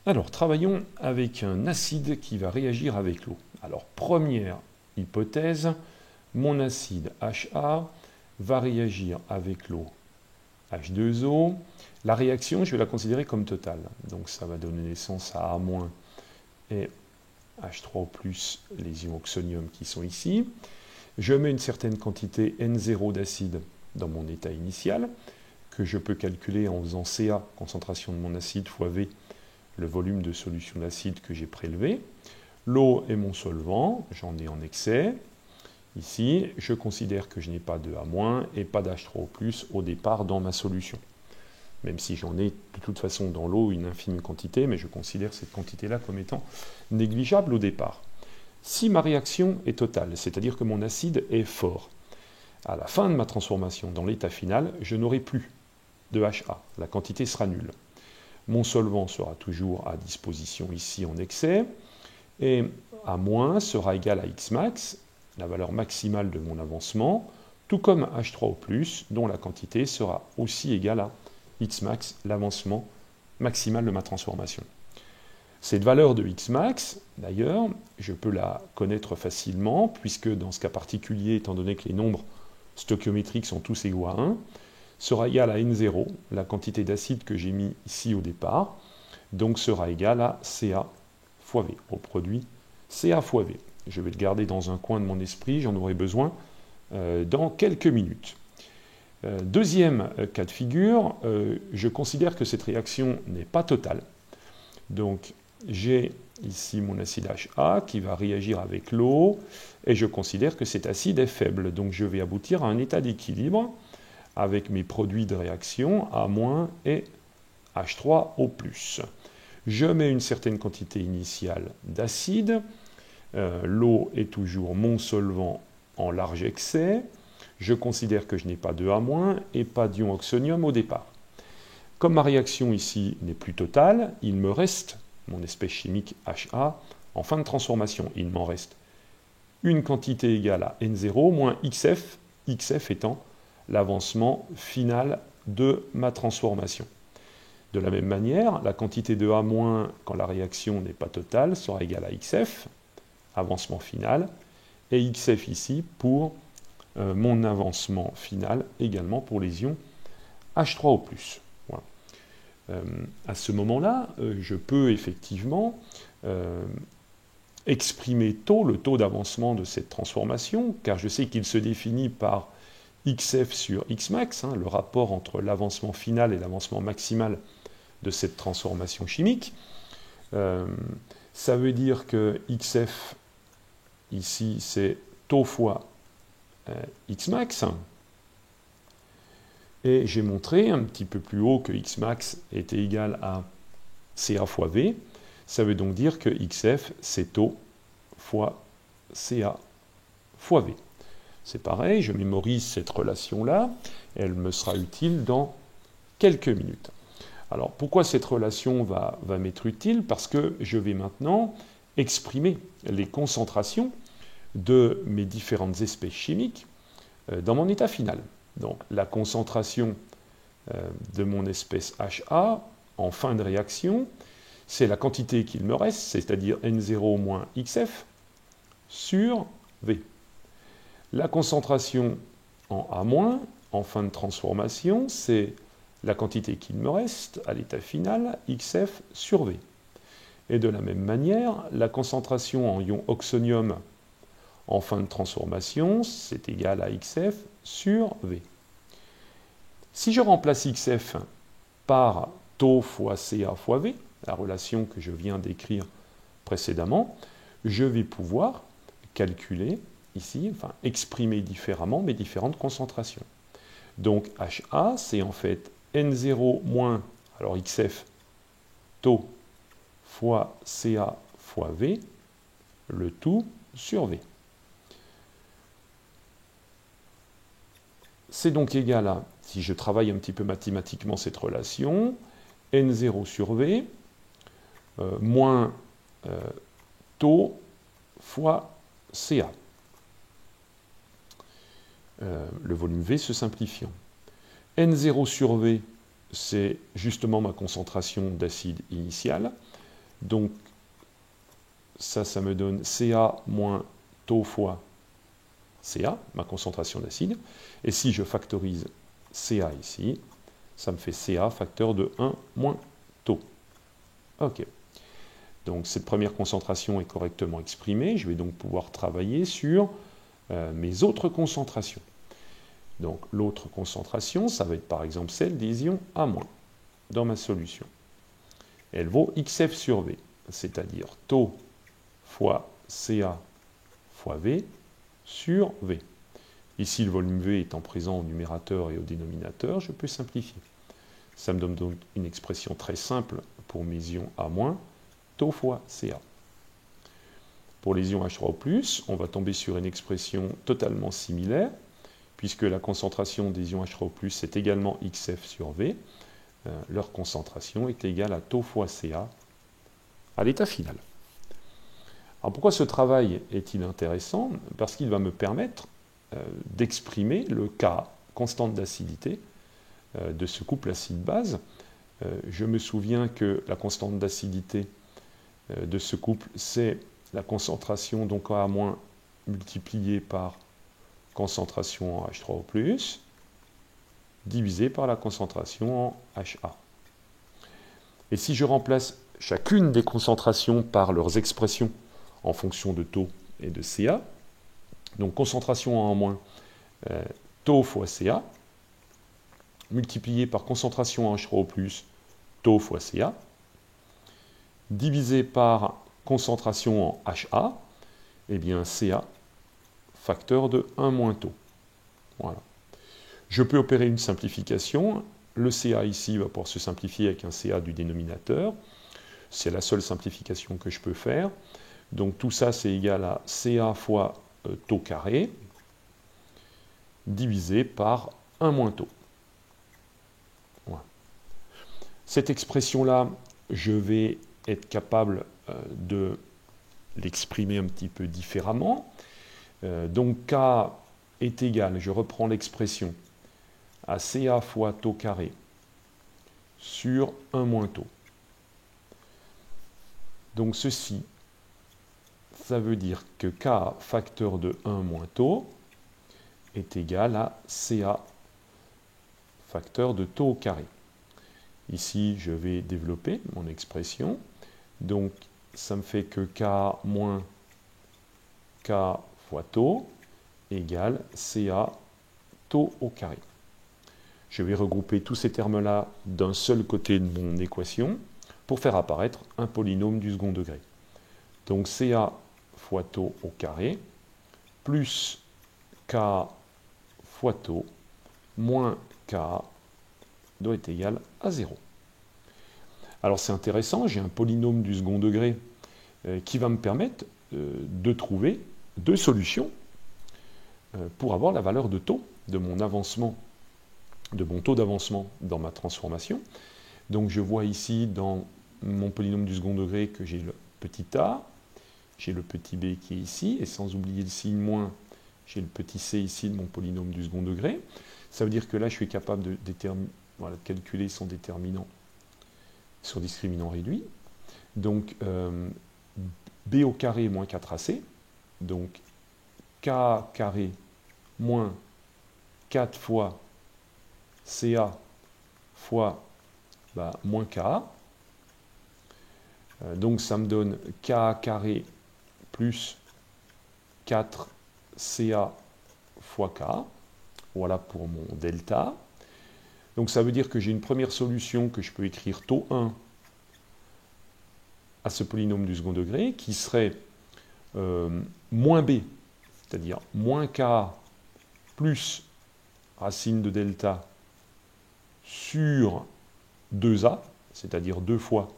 Alors, travaillons avec un acide qui va réagir avec l'eau. Alors, première hypothèse, mon acide HA va réagir avec l'eau H2O. La réaction, je vais la considérer comme totale. Donc, ça va donner naissance à A- et H3O+, les ions oxonium qui sont ici. Je mets une certaine quantité N0 d'acide dans mon état initial, que je peux calculer en faisant Ca, concentration de mon acide, fois V, le volume de solution d'acide que j'ai prélevé. L'eau est mon solvant, j'en ai en excès. Ici, je considère que je n'ai pas de A- et pas d'H3O+ au départ dans ma solution. Même si j'en ai de toute façon dans l'eau une infime quantité, mais je considère cette quantité-là comme étant négligeable au départ. Si ma réaction est totale, c'est-à-dire que mon acide est fort, à la fin de ma transformation dans l'état final, je n'aurai plus de HA, la quantité sera nulle. Mon solvant sera toujours à disposition ici en excès, et A- sera égal à Xmax, la valeur maximale de mon avancement, tout comme H3O+, dont la quantité sera aussi égale à Xmax, l'avancement maximal de ma transformation. Cette valeur de Xmax, d'ailleurs, je peux la connaître facilement, puisque dans ce cas particulier, étant donné que les nombres stoichiométriques sont tous égaux à 1, sera égale à N0, la quantité d'acide que j'ai mis ici au départ, donc sera égale à Ca fois V, au produit Ca fois V. Je vais le garder dans un coin de mon esprit, j'en aurai besoin dans quelques minutes. Deuxième cas de figure, je considère que cette réaction n'est pas totale. Donc j'ai ici mon acide HA qui va réagir avec l'eau, et je considère que cet acide est faible. Donc je vais aboutir à un état d'équilibre avec mes produits de réaction A- et H3O+. Je mets une certaine quantité initiale d'acide. L'eau est toujours mon solvant en large excès. Je considère que je n'ai pas de A- et pas d'ion oxonium au départ. Comme ma réaction ici n'est plus totale, il me reste mon espèce chimique HA en fin de transformation. Il m'en reste une quantité égale à N0 moins XF, XF étant l'avancement final de ma transformation. De la même manière, la quantité de A- quand la réaction n'est pas totale sera égale à XF, avancement final, et XF ici pour mon avancement final, également pour les ions H3O+. Voilà. À ce moment-là, je peux effectivement exprimer tôt le taux d'avancement de cette transformation, car je sais qu'il se définit par XF sur Xmax, le rapport entre l'avancement final et l'avancement maximal de cette transformation chimique. Ça veut dire que XF, ici, c'est taux fois Xmax. Et j'ai montré un petit peu plus haut que Xmax était égal à Ca fois V. Ça veut donc dire que XF, c'est taux fois Ca fois V. C'est pareil, je mémorise cette relation-là. Elle me sera utile dans quelques minutes. Alors, pourquoi cette relation va m'être utile? Parce que je vais maintenant exprimer les concentrations de mes différentes espèces chimiques dans mon état final. Donc, la concentration de mon espèce HA en fin de réaction, c'est la quantité qu'il me reste, c'est-à-dire N0 moins XF sur V. La concentration en A- en fin de transformation, c'est la quantité qu'il me reste à l'état final, XF sur V. Et de la même manière, la concentration en ion oxonium en fin de transformation, c'est égal à XF sur V. Si je remplace XF par taux fois Ca fois V, la relation que je viens d'écrire précédemment, je vais pouvoir calculer ici, enfin exprimer différemment mes différentes concentrations. Donc HA, c'est en fait N0 moins, alors XF, taux fois Ca fois V, le tout sur V. C'est donc égal à, si je travaille un petit peu mathématiquement cette relation, N0 sur V, moins taux fois Ca. Le volume V se simplifiant. N0 sur V, c'est justement ma concentration d'acide initiale. Donc, ça me donne Ca moins taux fois Ca, ma concentration d'acide. Et si je factorise Ca ici, ça me fait Ca facteur de 1 moins taux. OK. Donc cette première concentration est correctement exprimée. Je vais donc pouvoir travailler sur mes autres concentrations. Donc l'autre concentration, ça va être par exemple celle des ions A- dans ma solution. Elle vaut XF sur V, c'est-à-dire taux fois Ca fois V sur V. Ici, le volume V étant présent au numérateur et au dénominateur, je peux simplifier. Ça me donne donc une expression très simple pour mes ions A-, taux fois Ca. Pour les ions H3O+, on va tomber sur une expression totalement similaire, puisque la concentration des ions H3O+, est également XF sur V. Leur concentration est égale à taux fois Ca à l'état final. Alors pourquoi ce travail est-il intéressant? Parce qu'il va me permettre d'exprimer le K, constante d'acidité, de ce couple acide-base. Je me souviens que la constante d'acidité de ce couple, c'est la concentration donc en A- multipliée par concentration en H3O+, divisé par la concentration en HA. Et si je remplace chacune des concentrations par leurs expressions en fonction de taux et de Ca, donc concentration en A-, taux fois Ca, multiplié par concentration en H3O+, taux fois Ca, divisé par concentration en HA, eh bien Ca, facteur de 1 moins taux. Voilà. Je peux opérer une simplification. Le Ca ici va pouvoir se simplifier avec un Ca du dénominateur. C'est la seule simplification que je peux faire. Donc tout ça, c'est égal à Ca fois taux carré, divisé par 1 moins taux. Voilà. Cette expression-là, je vais être capable de l'exprimer un petit peu différemment. Donc K est égal, je reprends l'expression, à Ca fois taux carré sur 1 moins taux. Donc ceci, ça veut dire que K facteur de 1 moins taux est égal à Ca facteur de taux au carré. Ici, je vais développer mon expression. Donc, ça me fait que K moins K fois taux égale Ca taux au carré. Je vais regrouper tous ces termes-là d'un seul côté de mon équation pour faire apparaître un polynôme du second degré. Donc Ca fois taux au carré plus K fois taux moins K doit être égal à 0. Alors c'est intéressant, j'ai un polynôme du second degré qui va me permettre de trouver deux solutions pour avoir la valeur de taux de mon avancement, de mon taux d'avancement dans ma transformation. Donc je vois ici dans mon polynôme du second degré que j'ai le petit a, j'ai le petit b qui est ici, et sans oublier le signe moins, j'ai le petit c ici de mon polynôme du second degré. Ça veut dire que là, je suis capable de calculer son déterminant sur discriminant réduit. Donc, b au carré moins 4ac, donc k carré moins 4 fois ca fois moins ka. Donc ça me donne k carré plus 4ca fois k. Voilà pour mon delta. Donc ça veut dire que j'ai une première solution que je peux écrire taux 1 à ce polynôme du second degré qui serait moins b, c'est-à-dire moins k plus racine de delta sur 2a, c'est-à-dire 2 fois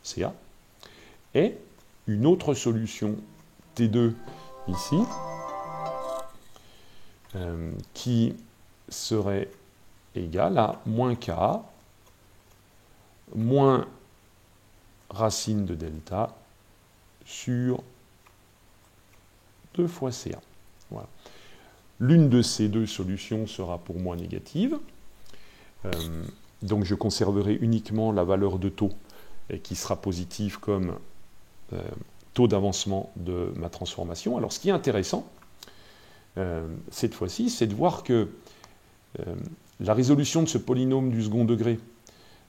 Ca, et une autre solution T2 ici, qui serait égale à moins K moins racine de delta sur 2 fois Ca. Voilà. L'une de ces deux solutions sera pour moi négative. Donc je conserverai uniquement la valeur de taux et qui sera positif comme taux d'avancement de ma transformation. Alors ce qui est intéressant, cette fois-ci, c'est de voir que la résolution de ce polynôme du second degré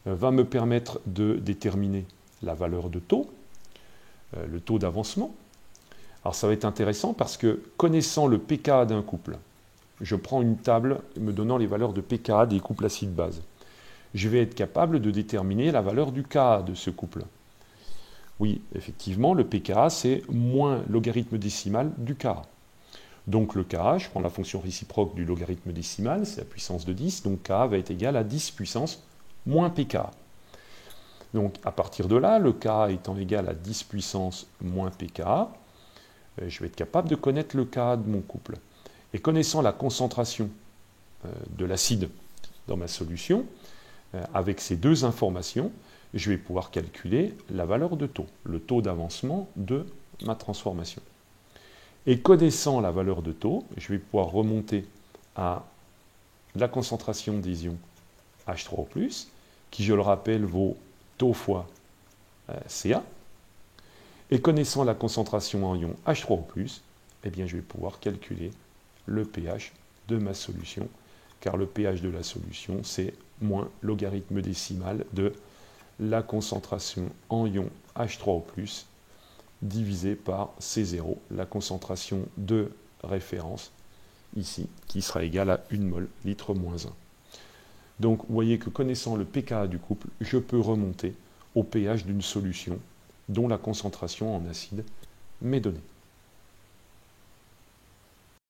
va me permettre de déterminer la valeur de taux, le taux d'avancement. Alors ça va être intéressant parce que connaissant le pKa d'un couple, je prends une table me donnant les valeurs de pKa des couples acides-bases. Je vais être capable de déterminer la valeur du Ka de ce couple. Oui, effectivement, le pKa, c'est moins logarithme décimal du Ka. Donc le Ka, je prends la fonction réciproque du logarithme décimal, c'est la puissance de 10, donc Ka va être égal à 10 puissance moins pKa. Donc à partir de là, le Ka étant égal à 10 puissance moins pKa, je vais être capable de connaître le Ka de mon couple. Et connaissant la concentration de l'acide dans ma solution, avec ces deux informations, je vais pouvoir calculer la valeur de taux, le taux d'avancement de ma transformation. Et connaissant la valeur de taux, je vais pouvoir remonter à la concentration des ions H3O+, qui, je le rappelle, vaut taux fois Ca. Et connaissant la concentration en ion H3O+, eh bien, je vais pouvoir calculer le pH de ma solution, car le pH de la solution, c'est moins logarithme décimal de la concentration en ion H3O+, divisé par C0, la concentration de référence, ici, qui sera égale à 1 mol, litre moins 1. Donc, vous voyez que connaissant le pKa du couple, je peux remonter au pH d'une solution dont la concentration en acide m'est donnée.